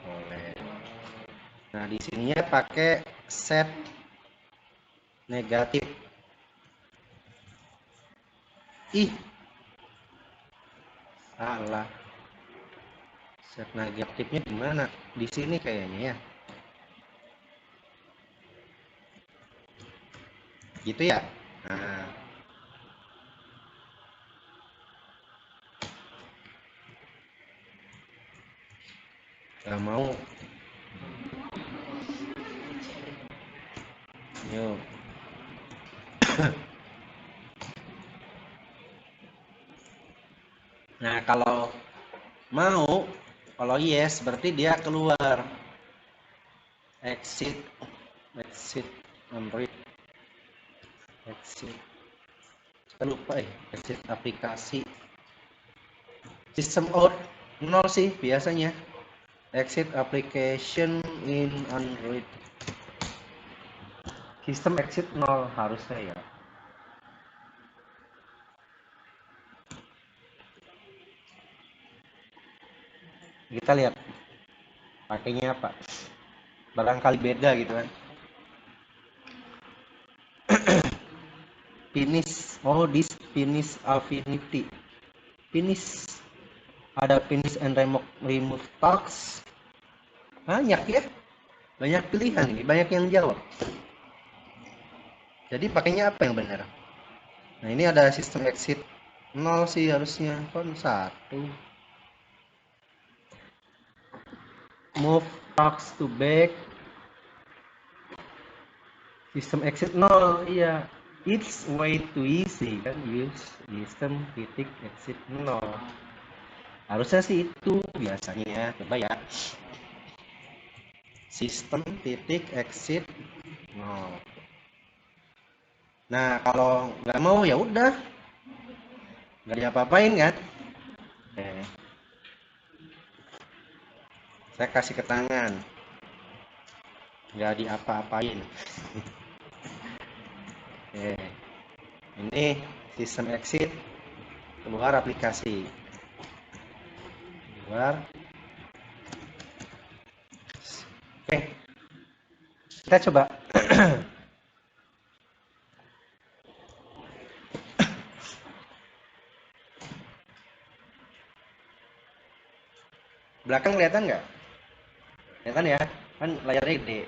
Boleh. Nah, di sininya pakai set negatif. Ih, salah. Set negatifnya di mana? Di sini kayaknya ya. Gitu ya. Nah, nggak mau. Yuk. Nah, kalau mau, kalau yes berarti dia keluar. Exit, exit, Android, exit. Kita lupa exit aplikasi. System out 0 sih biasanya. Exit application in Android. Sistem exit 0 harusnya ya. Kita lihat pakainya apa. Barangkali beda gitu kan. Finish. Oh, this finish affinity. Finish. Ada finish and remove tags. Banyak ya. Banyak pilihan ini, banyak yang jawab. Jadi pakainya apa yang benar? Nah, ini ada sistem exit 0 sih harusnya. Kon 1. Move tags to back. Sistem exit 0, iya. It's way too easy kan, use sistem titik exit 0. Harusnya sih itu biasanya ya. Coba ya. Sistem titik exit 0. Nah, kalau nggak mau ya udah. Nggak diapa-apain kan? Saya kasih ke tangan. Nggak diapa-apain. Ini sistem exit. Keluar aplikasi. Keluar. Kita coba. Belakang kelihatan nggak? Kelihatan ya? Kan layarnya gede.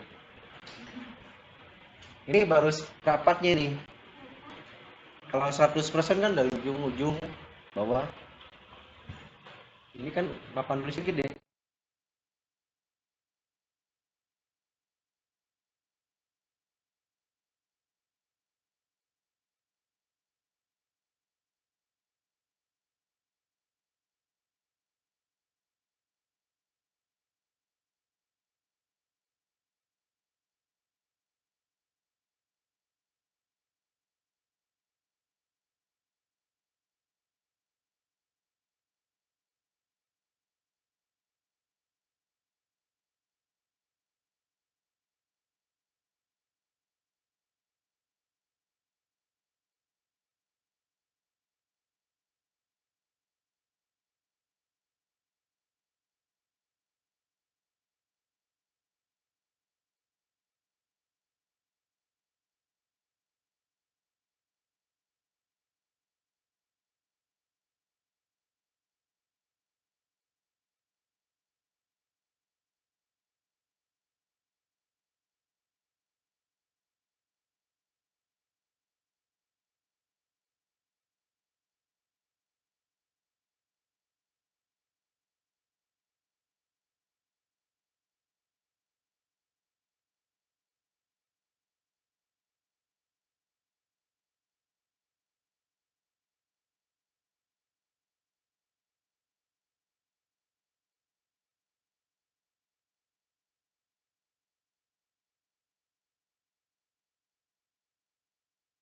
Ini baru rapatnya nih. Kalau 100% kan dari ujung-ujung bawah. Ini kan papan tulisnya gede.